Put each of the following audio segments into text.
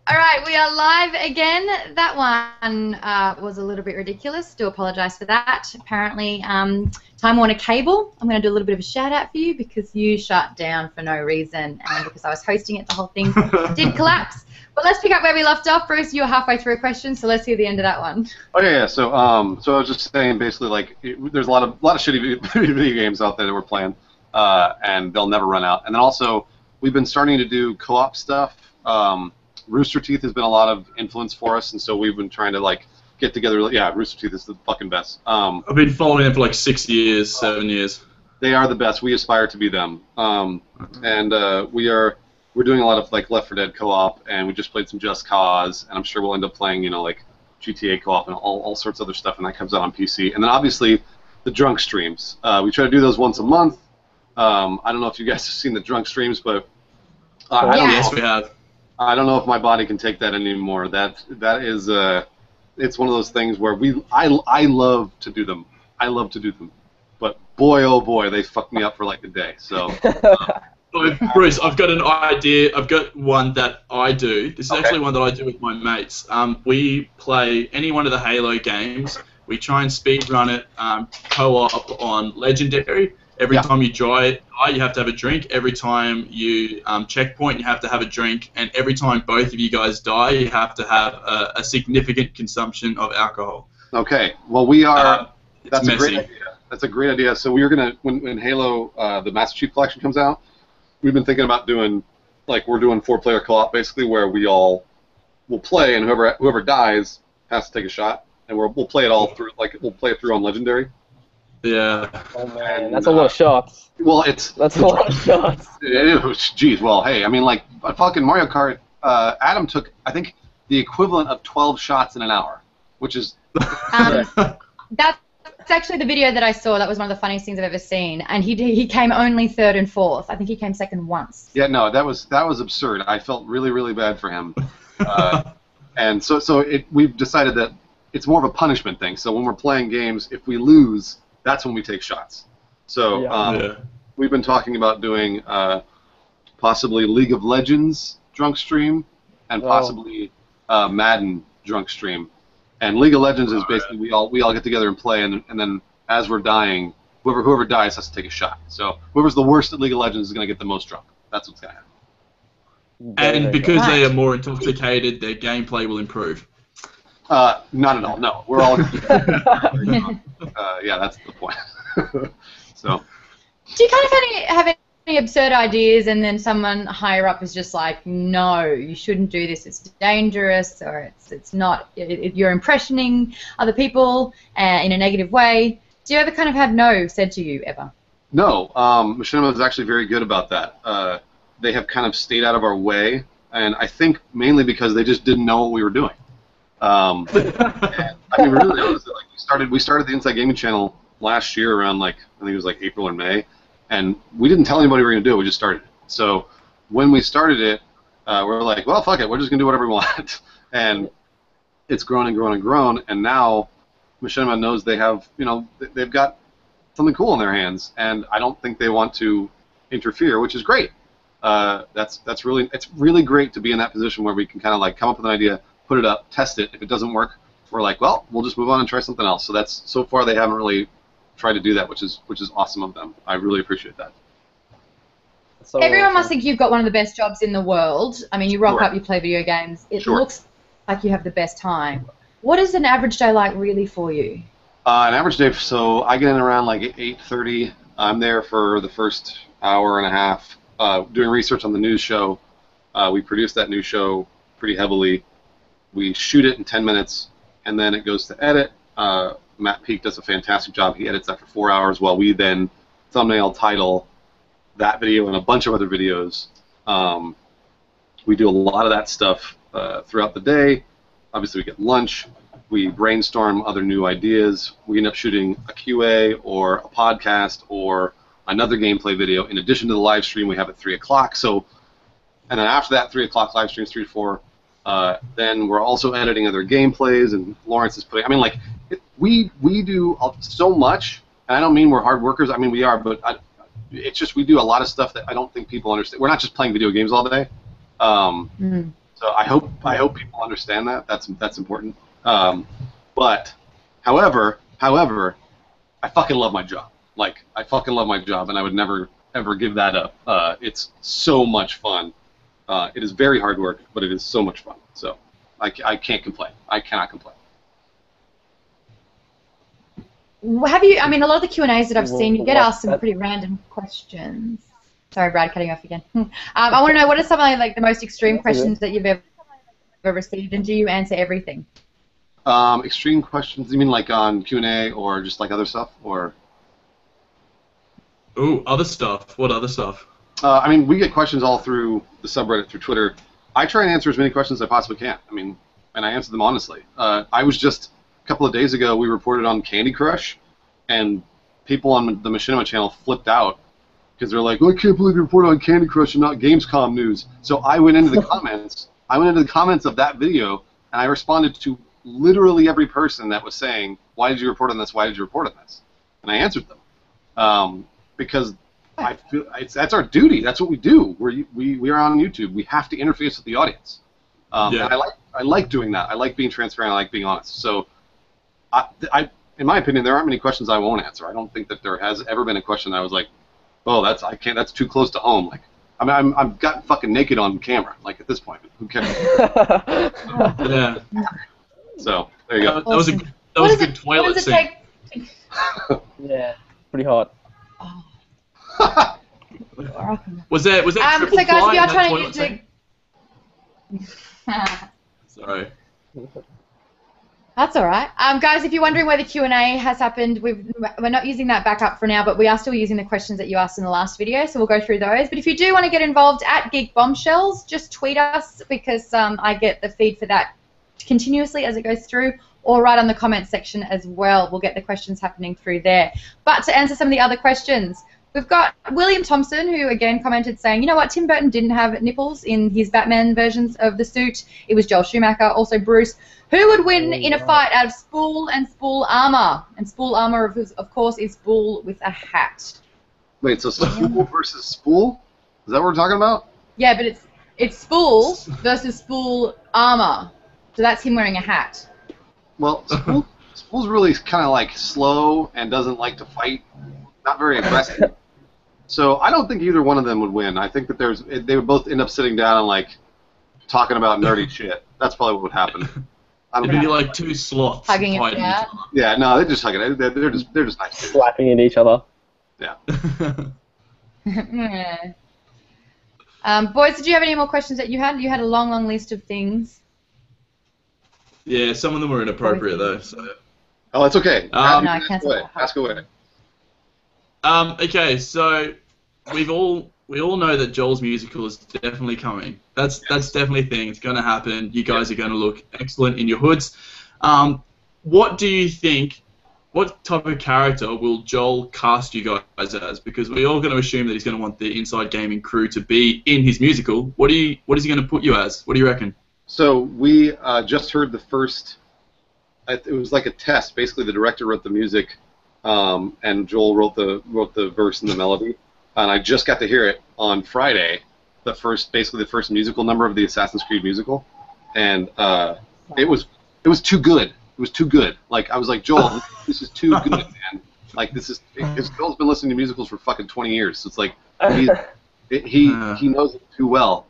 All right, we are live again. That one was a little bit ridiculous. Do apologise for that. Apparently, Time Warner Cable, I'm going to do a little bit of a shout out for you because you shut down for no reason, and because I was hosting it, the whole thing did collapse. But let's pick up where we left off. Bruce, you were halfway through a question, so let's hear the end of that one. Oh yeah. So I was just saying, basically, like, there's a lot of shitty video games out there that we're playing, and they'll never run out. And then also, we've been starting to do co-op stuff. Rooster Teeth has been a lot of influence for us, and so we've been trying to like get together. Yeah, Rooster Teeth is the fucking best. I've been following them for like 6 years, 7 years. They are the best. We aspire to be them. And we're doing a lot of like Left 4 Dead co-op, and we just played some Just Cause, and I'm sure we'll end up playing, you know, like GTA co-op and all sorts of other stuff, and that comes out on PC. And then obviously the drunk streams. We try to do those once a month. I don't know if you guys have seen the drunk streams, but I don't know. Yes, we have. I don't know if my body can take that anymore. That is it's one of those things where I love to do them. I love to do them, but boy oh boy, they fuck me up for like a day. So, Bruce, I've got an idea. I've got one that I do. This is actually one that I do with my mates. We play any one of the Halo games. We try and speed run it co-op on Legendary. Every time you die, you have to have a drink. Every time you checkpoint, you have to have a drink. And every time both of you guys die, you have to have a significant consumption of alcohol. Okay. Well, we are. That's messy. a great idea. That's a great idea. So we're gonna when Halo the Master Chief Collection comes out, we've been thinking about doing we're doing 4-player co-op basically, where we all will play, and whoever dies has to take a shot, and we'll play it all through. Like we'll play it through on Legendary. Yeah. Oh man, that's a lot of shots. Well, that's a lot of shots. Geez, well, hey, I mean, like fucking Mario Kart. Adam took, I think, the equivalent of 12 shots in an hour, which is. That's actually the video that I saw. That was one of the funniest things I've ever seen. And he came only 3rd and 4th. I think he came 2nd once. Yeah, no, that was absurd. I felt really, really bad for him. And so we've decided that it's more of a punishment thing. So when we're playing games, if we lose, that's when we take shots. So we've been talking about doing possibly League of Legends drunk stream and possibly Madden drunk stream. And League of Legends is basically we all get together and play, and then as we're dying, whoever dies has to take a shot. So whoever's the worst at League of Legends is going to get the most drunk. That's what's going to happen. And because they are more intoxicated, their gameplay will improve. Not at all. No, we're all. Yeah, that's the point. So. Do you kind of have any absurd ideas, and then someone higher up is just like, "No, you shouldn't do this. It's dangerous, or it's not. You're impressioning other people in a negative way." Do you ever kind of have no said to you ever? No, Machinima is actually very good about that. They have kind of stayed out of our way, and I think mainly because they just didn't know what we were doing. And, I mean, really, honestly, like we started the Inside Gaming channel last year around I think it was like April or May, and we didn't tell anybody we were going to do it. We just started it. So when we started it, we were like, well, fuck it, we're just going to do whatever we want. And it's grown and grown and grown, and now Machinima knows they have, they've got something cool in their hands, and I don't think they want to interfere, which is great. It's really great to be in that position where we can kind of like come up with an idea, put it up, test it. If it doesn't work, we're like, well, we'll just move on and try something else. So so far they haven't really tried to do that, which is awesome of them. I really appreciate that. So everyone must think you've got one of the best jobs in the world. I mean, you rock up, you play video games. It looks like you have the best time. What is an average day like really for you? An average day, so I get in around like 8:30. I'm there for the first hour and a half doing research on the news show. We produce that news show pretty heavily. We shoot it in 10 minutes, and then it goes to edit. Matt Peake does a fantastic job. He edits that for 4 hours while we then thumbnail, title that video and a bunch of other videos. We do a lot of that stuff throughout the day. Obviously, we get lunch. We brainstorm other new ideas. We end up shooting a QA or a podcast or another gameplay video in addition to the live stream we have at 3 o'clock. So, and then after that 3 o'clock live stream, 3 to 4, then we're also editing other gameplays, and Lawrence is putting. I mean, like we do so much, and I don't mean we're hard workers. I mean we are, but it's just we do a lot of stuff that I don't think people understand. We're not just playing video games all day. So I hope people understand that. That's important. But however, I fucking love my job. Like, I fucking love my job, and I would never ever give that up. It's so much fun. It is very hard work, but it is so much fun. So I can't complain. I cannot complain. Have you? I mean, a lot of the Q&As that I've seen, you get asked some pretty random questions. Sorry, Brad, cutting off again. I want to know, what are some of like the most extreme questions that you've ever received, and do you answer everything? Extreme questions? You mean like on Q&A or just like other stuff, or? Ooh, other stuff. What other stuff? I mean, we get questions all through the subreddit, through Twitter. I try and answer as many questions as I possibly can. I mean, and I answer them honestly. I was just a couple of days ago, we reported on Candy Crush, and people on the Machinima channel flipped out because they're like, oh, I can't believe you reported on Candy Crush and not Gamescom news. So I went into the comments. I went into the comments of that video, and I responded to literally every person that was saying, why did you report on this? Why did you report on this? And I answered them because I feel that's our duty. That's what we do. We are on YouTube. We have to interface with the audience. And I like doing that. I like being transparent. I like being honest. So in my opinion, there aren't many questions I won't answer. I don't think that there has ever been a question that I was like, oh, that's too close to home. Like, I mean, I'm got fucking naked on camera. Like, at this point, who cares? Yeah. So there you go. That was a good toilet scene. Yeah, pretty hot. Was that triple so guys, fly we in are that trying toilet to scene? Sorry. That's all right. Guys, if you're wondering where the Q&A has happened, we're not using that backup for now, but we are still using the questions that you asked in the last video, so we'll go through those. But if you do want to get involved at Geek Bombshells, just tweet us, because I get the feed for that continuously as it goes through, or right on the comments section as well. We'll get the questions happening through there. But to answer some of the other questions, we've got William Thompson, who again commented saying, you know what, Tim Burton didn't have nipples in his Batman versions of the suit. It was Joel Schumacher. Also Bruce. Who would win in a fight out of Spool and Spool armor? And Spool armor, of course, is Spool with a hat. Wait, so Spool versus Spool? Is that what we're talking about? Yeah, but it's Spool versus Spool armor. So that's him wearing a hat. Well, Spool's really kind of like slow and doesn't like to fight. Not very aggressive. So I don't think either one of them would win. I think that they would both end up sitting down and like talking about nerdy shit. That's probably what would happen. It'd be like two sloths hugging fighting it out. Yeah, no, they're just hugging it. They're just nice dudes. Slapping at each other. Yeah. Boys, did you have any more questions that you had? You had a long, long list of things. Yeah, some of them were inappropriate though. So. Oh, it's okay. No, I can't. Ask away. Okay, so we all know that Joel's musical is definitely coming. That's definitely a thing. It's going to happen. You guys are going to look excellent in your hoods. What do you think? What type of character will Joel cast you guys as? Because we're all going to assume that he's going to want the Inside Gaming crew to be in his musical. What is he going to put you as? What do you reckon? So we just heard the first. It was like a test. Basically, the director wrote the music, and Joel wrote the verse and the melody. And I just got to hear it on Friday, basically the first musical number of the Assassin's Creed musical, and it was too good. It was too good. Like, I was like, Joel, this is too good, man. Like, because Joel's been listening to musicals for fucking 20 years. So it's like he knows it too well.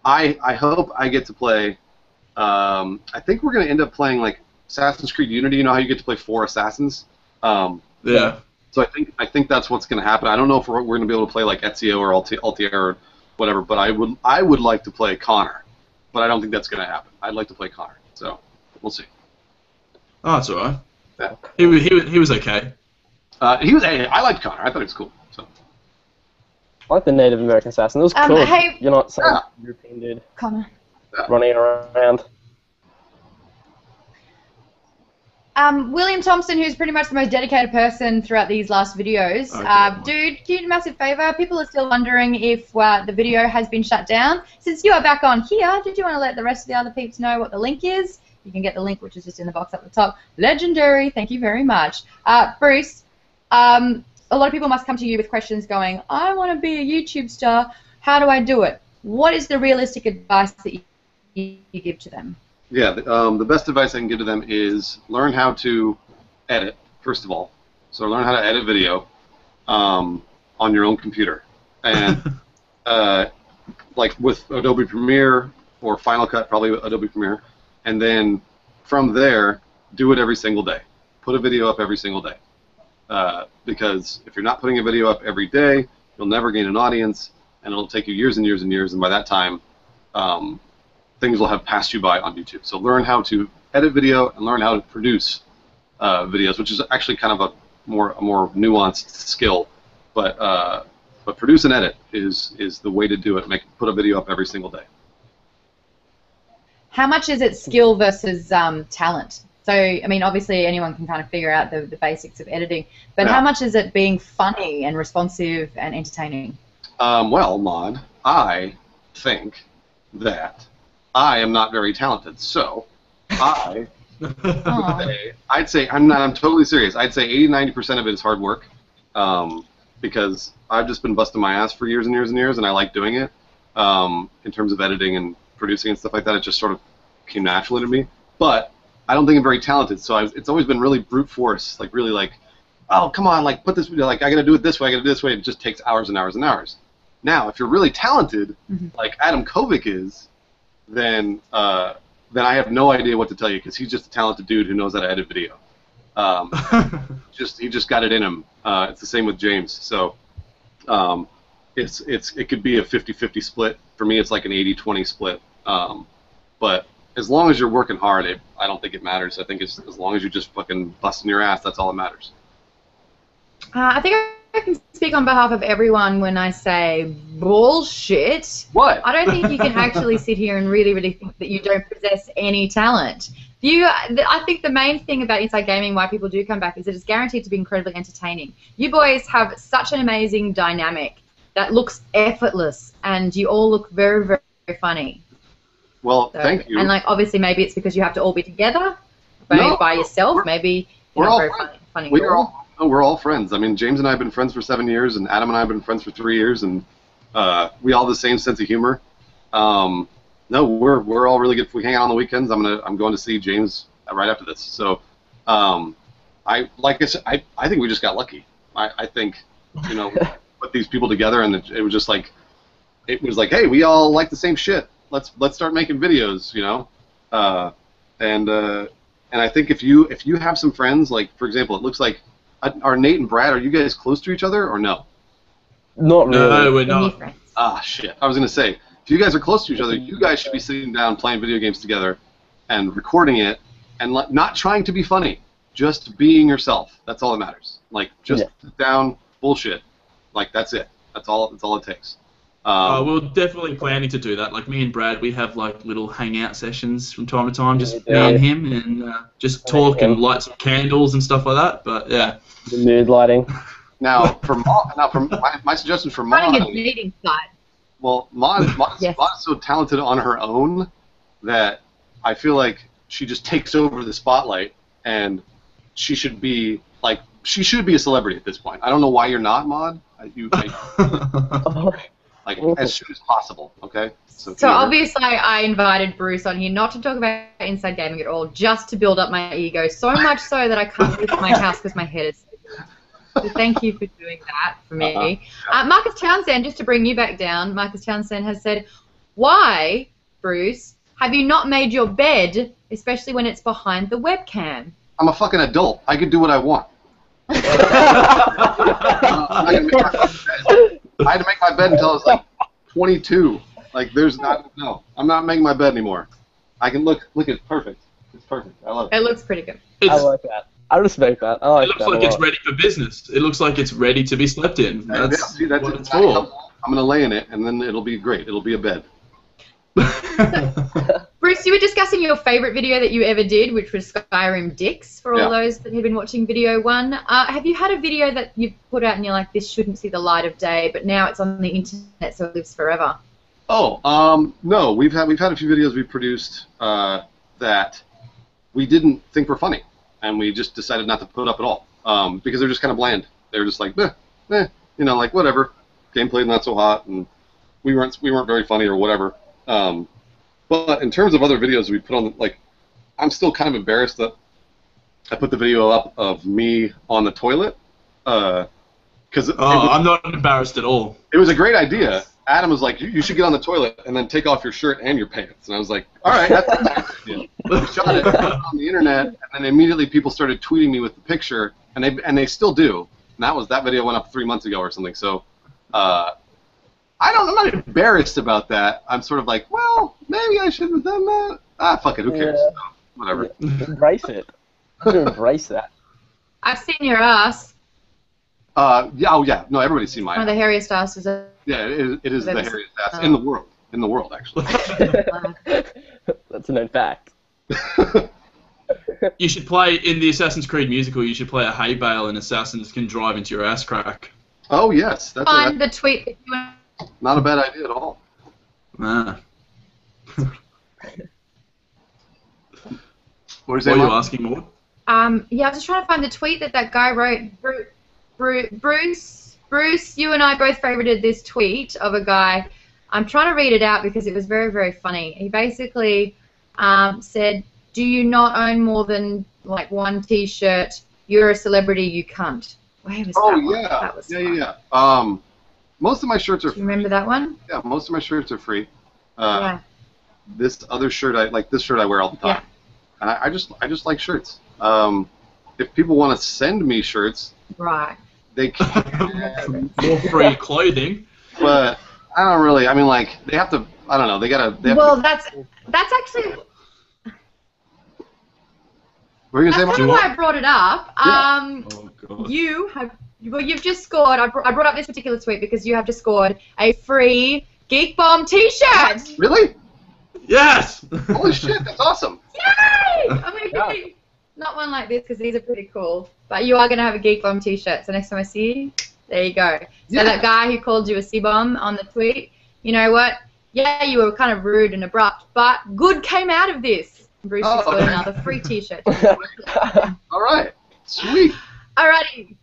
I hope I get to play. I think we're gonna end up playing like Assassin's Creed Unity. You know how you get to play 4 assassins. Yeah. So I think that's what's going to happen. I don't know if we're going to be able to play like Ezio or Altair or whatever, but I would like to play Connor, but I don't think that's going to happen. I'd like to play Connor, so we'll see. Oh, that's all right. Yeah. He was okay. I liked Connor. I thought he was cool. So. I like the Native American assassin. It was cool. Hey, You're not some European dude Connor. running around. William Thompson, who's pretty much the most dedicated person throughout these last videos. Dude, can you do a massive favour? People are still wondering if the video has been shut down. Since you are back on here, did you want to let the rest of the other peeps know what the link is? You can get the link, which is just in the box up the top. Legendary, thank you very much. Bruce, a lot of people must come to you with questions going, I want to be a YouTube star. How do I do it? what is the realistic advice that you give to them? Yeah, the best advice I can give to them is learn how to edit, first of all. So learn how to edit video on your own computer. And like with Adobe Premiere or Final Cut, probably Adobe Premiere. And then from there, do it every single day. Put a video up every single day. Because if you're not putting a video up every day, you'll never gain an audience, and it'll take you years and years and years, and by that time, things will have passed you by on YouTube. So learn how to edit video and learn how to produce videos, which is actually kind of a more nuanced skill. But produce and edit is the way to do it. Put a video up every single day. How much is it skill versus talent? So, I mean, obviously anyone can kind of figure out the basics of editing, but how much is it being funny and responsive and entertaining? Well, Maude, I think that I am not very talented, so I'd say I'm totally serious. I'd say 80-90% of it is hard work, because I've just been busting my ass for years and years and years, and I like doing it. In terms of editing and producing and stuff like that, it just sort of came naturally to me. But I don't think I'm very talented, so it's always been really brute force, like really like, oh, come on, like put this video, like I gotta do it this way, I gotta do it this way. It just takes hours and hours and hours. Now, if you're really talented, like Adam Kovic is, then I have no idea what to tell you, because he's just a talented dude who knows how to edit video. He just got it in him. It's the same with James. So it could be a 50-50 split. For me, it's like an 80-20 split. But as long as you're working hard, I don't think it matters. I think as long as you're just fucking busting your ass, that's all that matters. I think I can speak on behalf of everyone when I say bullshit. What? I don't think you can actually sit here and really, really think that you don't possess any talent. I think the main thing about Inside Gaming, why people do come back, is that it's guaranteed to be incredibly entertaining. You boys have such an amazing dynamic that looks effortless, and you all look very, very, very funny. Well, thank you. And like, obviously, maybe it's because you have to all be together, by yourself. Maybe you're not very funny. We're all friends. I mean, James and I have been friends for 7 years, and Adam and I have been friends for 3 years, and we all have the same sense of humor. No, we're all really good. If we hang out on the weekends, I'm going to see James right after this. So, I think we just got lucky. I think, put these people together, and it was like, hey, we all like the same shit. Let's start making videos, and I think if you have some friends, like for example, it looks like are Nate and Brad, are you guys close to each other or no? Not really. No, we're not. Ah, shit. I was gonna say, if you guys are close to each other, you guys should be sitting down playing video games together and recording it, and not trying to be funny, just being yourself. That's all that matters. Like just sit down, bullshit. Like that's it. That's all it takes. We're definitely planning to do that. Like me and Brad, we have like little hangout sessions from time to time, just me and him, and just talk and light some candles and stuff like that. But yeah, the mood lighting. Now, my suggestion for Maude. Running a dating site. Well, Maude's so talented on her own that I feel like she just takes over the spotlight, and she should be a celebrity at this point. I don't know why you're not, Maude. Like as soon as possible, okay? So obviously I invited Bruce on here not to talk about Inside Gaming at all, just to build up my ego, so much so that I can't leave my house because my head is so thank you for doing that for me. Marcus Townsend, just to bring you back down, Marcus Townsend has said, why, Bruce, have you not made your bed, especially when it's behind the webcam? I'm a fucking adult. I can do what I want. I had to make my bed until I was like 22. Like I'm not making my bed anymore. I can look, it's perfect. It's perfect. I love it. It looks pretty good. I like that. I respect that. I like that. It looks like it's ready for business. It looks like it's ready to be slept in. That's what it's for. I'm gonna lay in it, and then it'll be great. It'll be a bed. Bruce, you were discussing your favorite video that you ever did, which was Skyrim Dicks, for all those that have been watching video one. Have you had a video that you've put out and you're like, this shouldn't see the light of day, but now it's on the internet, so it lives forever? Oh, no. We've had a few videos we've produced that we didn't think were funny, and we just decided not to put up at all because they're just kind of bland. They're just like, like whatever. Gameplay not so hot, and we weren't very funny or whatever. But in terms of other videos we put on, like, I'm still kind of embarrassed that I put the video up of me on the toilet. Because I'm not embarrassed at all. it was a great idea. Adam was like, you should get on the toilet and then take off your shirt and your pants. And I was like, all right, that's a nice idea. We shot it on the internet, and then immediately people started tweeting me with the picture, and they still do. And that video went up 3 months ago or something. So I'm not embarrassed about that. I'm sort of like, well, maybe I shouldn't have done that. Fuck it, who cares? Yeah. So, whatever. Embrace it. You should embrace that. I've seen your ass. Yeah, oh yeah, no, everybody's seen my One of the ass. hairiest asses. Yeah, it is the hairiest ass Oh. in the world. In the world, actually. That's a known fact. You should play in the Assassin's Creed musical. You should play a hay bale, and assassins can drive into your ass crack. Oh yes, that's Find the tweet that you not a bad idea at all. Ah. What is What are you Maude? asking, Maude? Yeah, I was just trying to find the tweet that guy wrote. Bruce, you and I both favorited this tweet of a guy. I'm trying to read it out because it was very, very funny. He basically said, "Do you not own more than like one T-shirt? You're a celebrity, you cunt." Where was that one? Yeah, That was fun. yeah. Most of my shirts are Do you remember that one? Yeah, most of my shirts are free. Yeah. This other shirt, this shirt I wear all the time. And I just like shirts. If people want to send me shirts, Right. they can. More free clothing. But I don't really. I mean, like they have to. I don't know. They have Well, to, that's actually what were you gonna that's say, kind Maude? of why I brought it up. Oh god. You've just scored. I brought up this particular tweet because you have just scored a free Geek Bomb T-shirt. Really? Yes. Holy shit! That's awesome. Yay! I'm gonna give you not one like this because these are pretty cool, but you are gonna have a Geek Bomb T-shirt. So next time I see you, there you go. So Yeah. that guy who called you a C-bomb on the tweet, you know what? Yeah, you were kind of rude and abrupt, but good came out of this. Bruce just got another free T-shirt. All right. Sweet. Alrighty.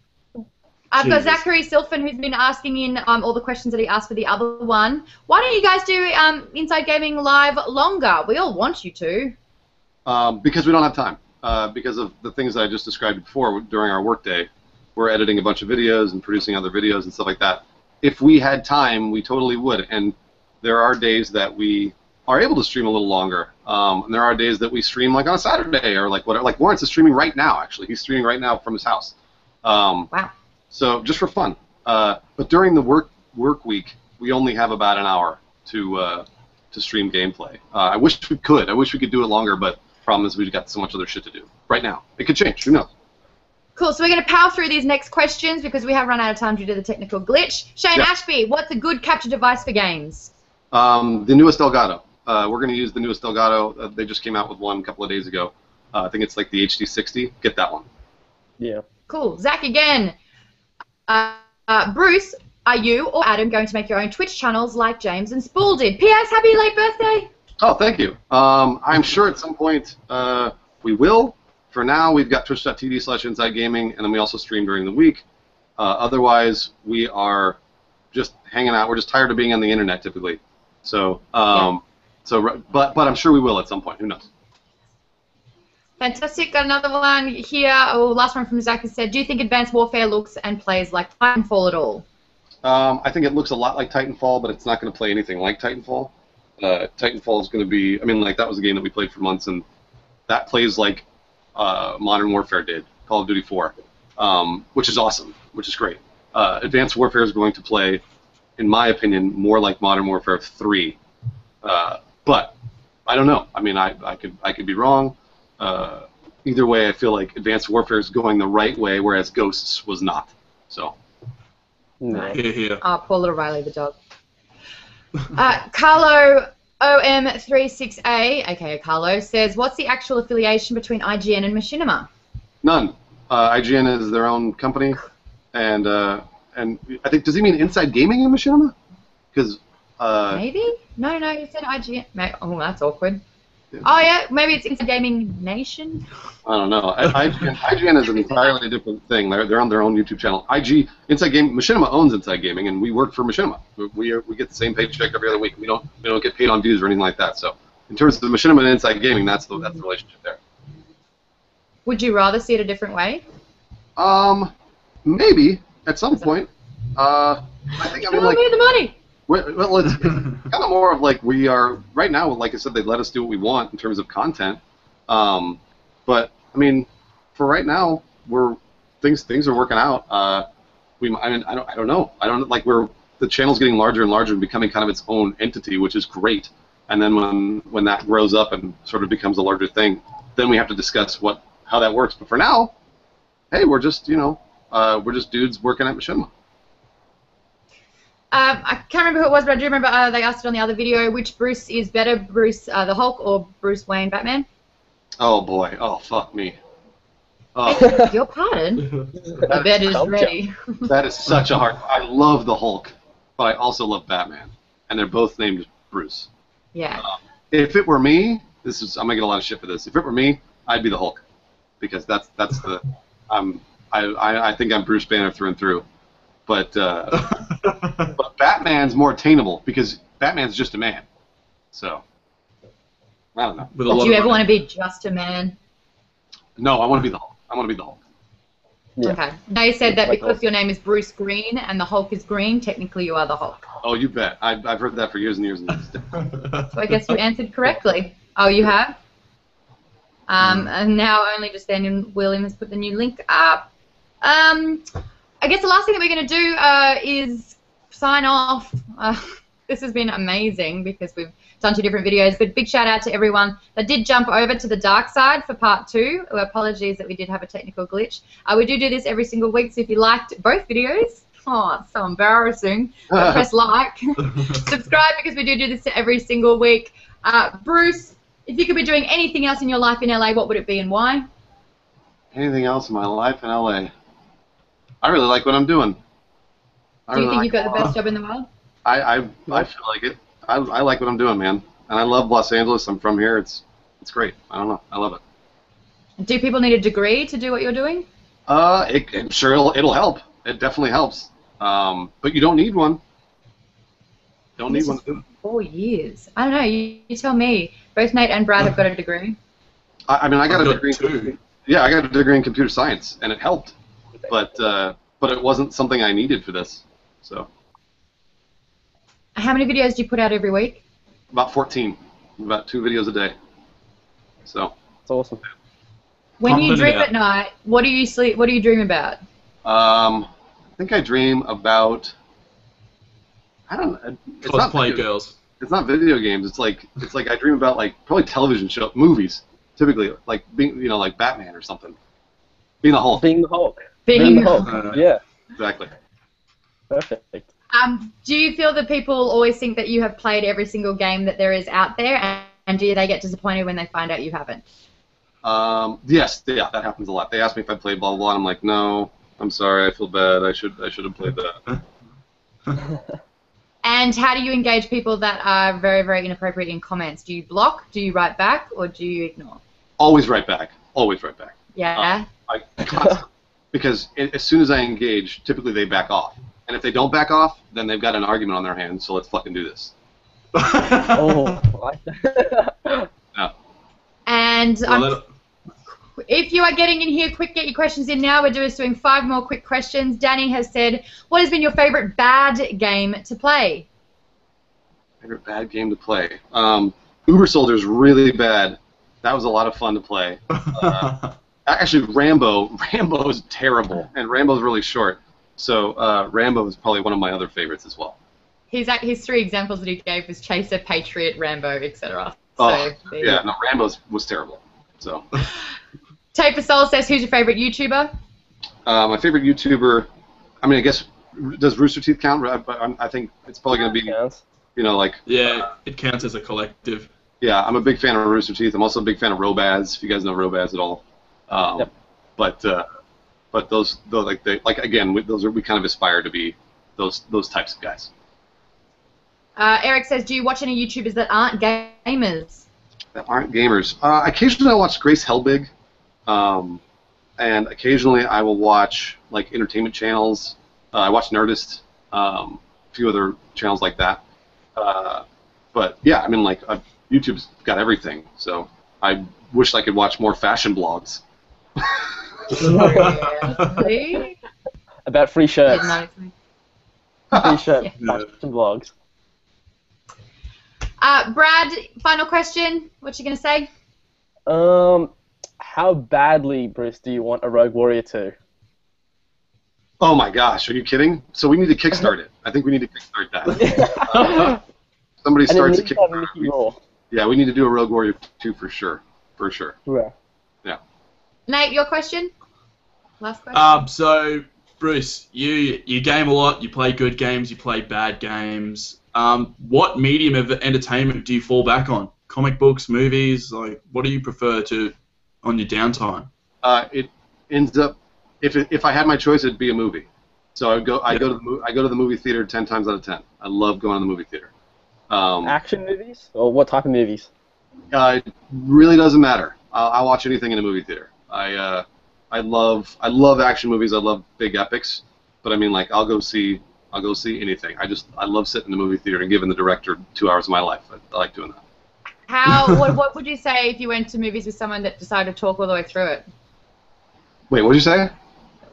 I've got Jesus. Zachary Silfen who's been asking in all the questions that he asked for the other one. Why don't you guys do Inside Gaming live longer? We all want you to. Because we don't have time. Because of the things that I just described before during our workday. We're editing a bunch of videos and producing other videos and stuff like that. If we had time, we totally would. And there are days that we are able to stream a little longer. And there are days that we stream like on a Saturday or like whatever. Like Lawrence is streaming right now, actually. He's streaming right now from his house. Wow. So just for fun. But during the work week, we only have about an hour to stream gameplay. I wish we could. I wish we could do it longer, but the problem is we've got so much other shit to do right now. It could change. Who knows? Cool, so we're going to power through these next questions because we have run out of time due to the technical glitch. Shane Yeah. Ashby, what's a good capture device for games? The newest Elgato. We're going to use the newest Elgato. They just came out with one a couple of days ago. I think it's like the HD60. Get that one. Yeah. Cool. Zach again. Bruce, are you or Adam going to make your own Twitch channels like James and Spool did? P.S. Happy late birthday. Oh, thank you. I'm sure at some point we will. For now, we've got twitch.tv/InsideGaming, and then we also stream during the week. Otherwise, we are just hanging out. We're just tired of being on the internet, typically. So, but I'm sure we will at some point. Who knows? Fantastic. Got another one here. Oh, last one from Zach has said, do you think Advanced Warfare looks and plays like Titanfall at all? I think it looks a lot like Titanfall, but it's not going to play anything like Titanfall. Titanfall is going to be, I mean, like, that was a game that we played for months, and that plays like Modern Warfare did, Call of Duty 4, which is awesome, which is great. Advanced Warfare is going to play, in my opinion, more like Modern Warfare 3. But I don't know. I mean, I could be wrong. Either way, I feel like Advanced Warfare is going the right way, whereas Ghosts was not. So. No. Here. Oh, poor little Riley the dog. Carlo OM36A, aka Carlo, says, what's the actual affiliation between IGN and Machinima? None. IGN is their own company, and I think, does he mean Inside Gaming in Machinima? Because Maybe? No, you said IGN. Oh, that's awkward. Oh yeah, maybe it's Inside Gaming Nation. I don't know. IGN is an entirely different thing. They're on their own YouTube channel. Inside Gaming, Machinima owns Inside Gaming, and we work for Machinima. We get the same paycheck every other week. We don't get paid on views or anything like that. So in terms of Machinima and Inside Gaming, that's the relationship there. Would you rather see it a different way? Maybe at some point. I think Show me the money. Well, it's kind of more of like we are right now. Like I said, they let us do what we want in terms of content. But I mean, for right now, things are working out. I don't know. The channel's getting larger and larger and becoming kind of its own entity, which is great. And then when that grows up and sort of becomes a larger thing, then we have to discuss how that works. But for now, hey, we're just dudes working at Machinima. I can't remember who it was, but I do remember they asked it on the other video, which Bruce is better, Bruce the Hulk or Bruce Wayne Batman? Oh boy, oh fuck me. Oh. Your pardon? The bed is ready. That is such a hard... I love the Hulk, but I also love Batman. And they're both named Bruce. Yeah. If it were me, I'm going to get a lot of shit for this. If it were me, I'd be the Hulk. Because that's the... I think I'm Bruce Banner through and through. But Batman's more attainable because Batman's just a man. So, I don't know. Do you ever want to be just a man? No, I want to be the Hulk. Yeah. Okay. Now you said that because your name is Bruce Greene and the Hulk is green, technically you are the Hulk. Oh, you bet. I've heard that for years and years and years. So I guess you answered correctly. Oh, you have? And now only just then William has put the new link up. I guess the last thing that we're going to do is sign off. This has been amazing because we've done 2 different videos, but big shout out to everyone that did jump over to the dark side for part 2. Apologies that we did have a technical glitch. We do this every single week, so if you liked both videos, oh, it's so embarrassing, press like. Subscribe because we do this every single week. Bruce, if you could be doing anything else in your life in LA, what would it be and why? Anything else in my life in LA? I really like what I'm doing. Do you think you've got the best job in the world? I feel like it. I like what I'm doing, man. And I love Los Angeles. I'm from here. It's great. I don't know. I love it. Do people need a degree to do what you're doing? I'm sure it'll help. It definitely helps. But you don't need one. Don't need one to do it. 4 years. I don't know. You tell me. Both Nate and Brad have got a degree. I mean, I got a degree. Too. Yeah, I got a degree in computer science, and it helped. But it wasn't something I needed for this. So. How many videos do you put out every week? About 14. About 2 videos a day. So. That's awesome. When you dream at night, what do you dream about? I think I dream about. I don't know. It's cosplay girls. It's not video games. It's like I dream about probably television show movies. Typically, like being like Batman or something. Being the Hulk. Being the Hulk. Being the Hulk. Yeah. Exactly. Perfect. Do you feel that people always think that you have played every single game that there is out there, and do they get disappointed when they find out you haven't? Yes, yeah, that happens a lot. They ask me if I played blah blah blah, and I'm like, no, I'm sorry, I feel bad. I should have played that. And how do you engage people that are very, very inappropriate in comments? Do you block? Do you write back, or do you ignore? Always write back. Always write back. Yeah. I constantly, because as soon as I engage, typically they back off. And if they don't back off, then they've got an argument on their hands, so let's fucking do this. Oh, I like that. Yeah. And if you are getting in here, quick, get your questions in now. We're doing 5 more quick questions. Danny has said, what has been your favorite bad game to play? Favorite bad game to play? Uber Soldier's really bad. That was a lot of fun to play. Actually, Rambo is terrible, and Rambo's really short. So Rambo is probably one of my other favorites as well. His 3 examples that he gave was Chaser, Patriot, Rambo, etc. Oh, yeah, no, Rambo was terrible. So. Tape for Soul says, who's your favorite YouTuber? My favorite YouTuber, I mean, I guess, does Rooster Teeth count? I think it's probably going to be, like... Yeah, it counts as a collective. Yeah, I'm a big fan of Rooster Teeth. I'm also a big fan of Robaz, if you guys know Robaz at all. Yep. But those again, we kind of aspire to be those types of guys. Eric says, do you watch any YouTubers that aren't gamers? that aren't gamers. Occasionally I watch Grace Helbig, and occasionally I will watch like entertainment channels. I watch Nerdist, a few other channels like that. But yeah, I mean, like YouTube's got everything. So I wish I could watch more fashion blogs. About free shirts. Free shirt Yeah. fashion blogs. Brad, final question. What you gonna say? How badly, Bruce, do you want a Rogue Warrior 2? Oh my gosh, are you kidding? So we need to kickstart it. I think we need to kickstart that. Somebody starts a Kickstarter. Yeah, we need to do a Rogue Warrior 2 for sure. For sure. Yeah. Yeah. Nate, your question? Last question. So, Bruce, you game a lot, you play good games, you play bad games. What medium of entertainment do you fall back on? Comic books, movies, like what do you prefer to on your downtime? It ends up if I had my choice, it'd be a movie. So I go to the movie theater 10 times out of 10. I love going to the movie theater. Action movies? Or what type of movies? It really doesn't matter. I'll watch anything in a movie theater. I love action movies. I love big epics. But I mean, like, I'll go see anything. I love sitting in the movie theater and giving the director 2 hours of my life. I like doing that. What would you say if you went to movies with someone that decided to talk all the way through it? Wait, what did you say?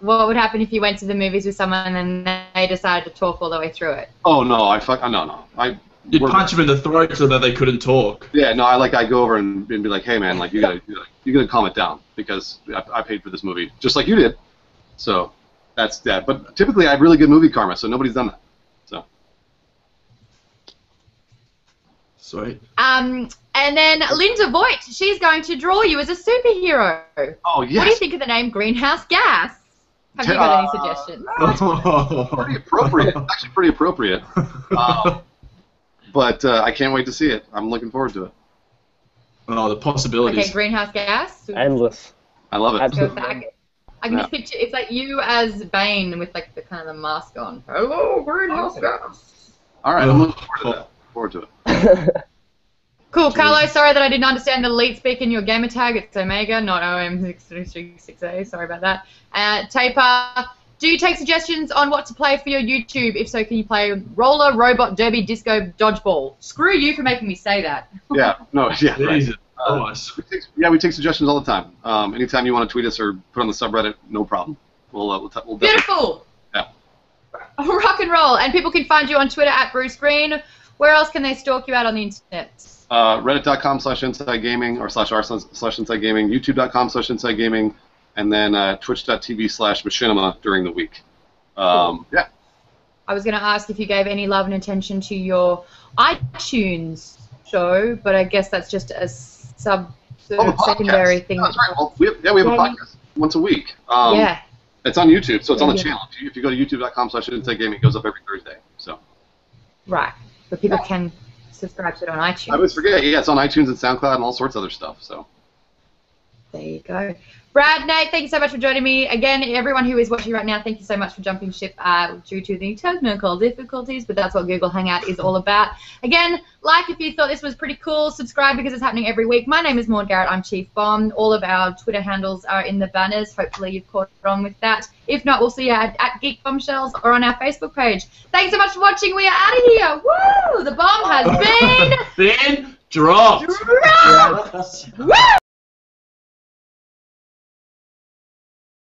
What would happen if you went to the movies with someone and then they decided to talk all the way through it? Oh no, no. You'd punch them in the throat so that they couldn't talk. Yeah, no, I go over and be like, hey man, like you gotta calm it down because I paid for this movie just like you did. So that's that. But typically I have really good movie karma, so nobody's done that. So. Sweet. And then Linda Voigt, she's going to draw you as a superhero. Oh yes. What do you think of the name Greenhouse Gas? Have you got any suggestions? Pretty appropriate. Actually, pretty appropriate. But I can't wait to see it. I'm looking forward to it. Oh, the possibilities. Okay, Greenhouse Gas. Endless. I love it. Absolutely. I can just picture it's like you as Bane with like the kind of the mask on. Hello, Greenhouse Gas. All right, I'm looking forward to it. Cool, Carlo, sorry that I didn't understand the lead speak in your gamer tag. It's Omega, not OM636A. Sorry about that. Taper, do you take suggestions on what to play for your YouTube? If so, can you play roller, robot, derby, disco, dodgeball? Screw you for making me say that. Yeah, no, yeah. Right. We take suggestions all the time. Anytime you want to tweet us or put on the subreddit, no problem. We'll Beautiful. Yeah. Rock and roll. And people can find you on Twitter at Bruce Greene. Where else can they stalk you out on the internet? Reddit.com/InsideGaming or /r/InsideGaming, YouTube.com/InsideGaming, and then Twitch.tv/Machinima during the week. Yeah. I was going to ask if you gave any love and attention to your iTunes show, but I guess that's just a secondary thing. Oh, that's right. Well, we have a podcast once a week. Yeah. It's on YouTube, so it's on the channel. If you go to youtube.com/InsideGaming, it goes up every Thursday. So. Right. But people can subscribe to it on iTunes. I always forget. Yeah, it's on iTunes and SoundCloud and all sorts of other stuff. So. There you go. Brad, Nate, thank you so much for joining me. Again, everyone who is watching right now, thank you so much for jumping ship due to the technical difficulties, but that's what Google Hangout is all about. Again, like if you thought this was pretty cool, subscribe because it's happening every week. My name is Maude Garrett. I'm Chief Bomb. All of our Twitter handles are in the banners. Hopefully you've caught on with that. If not, we'll see you at Geek Bombshells or on our Facebook page. Thanks so much for watching. We are out of here. Woo! The bomb has been Dropped. Woo!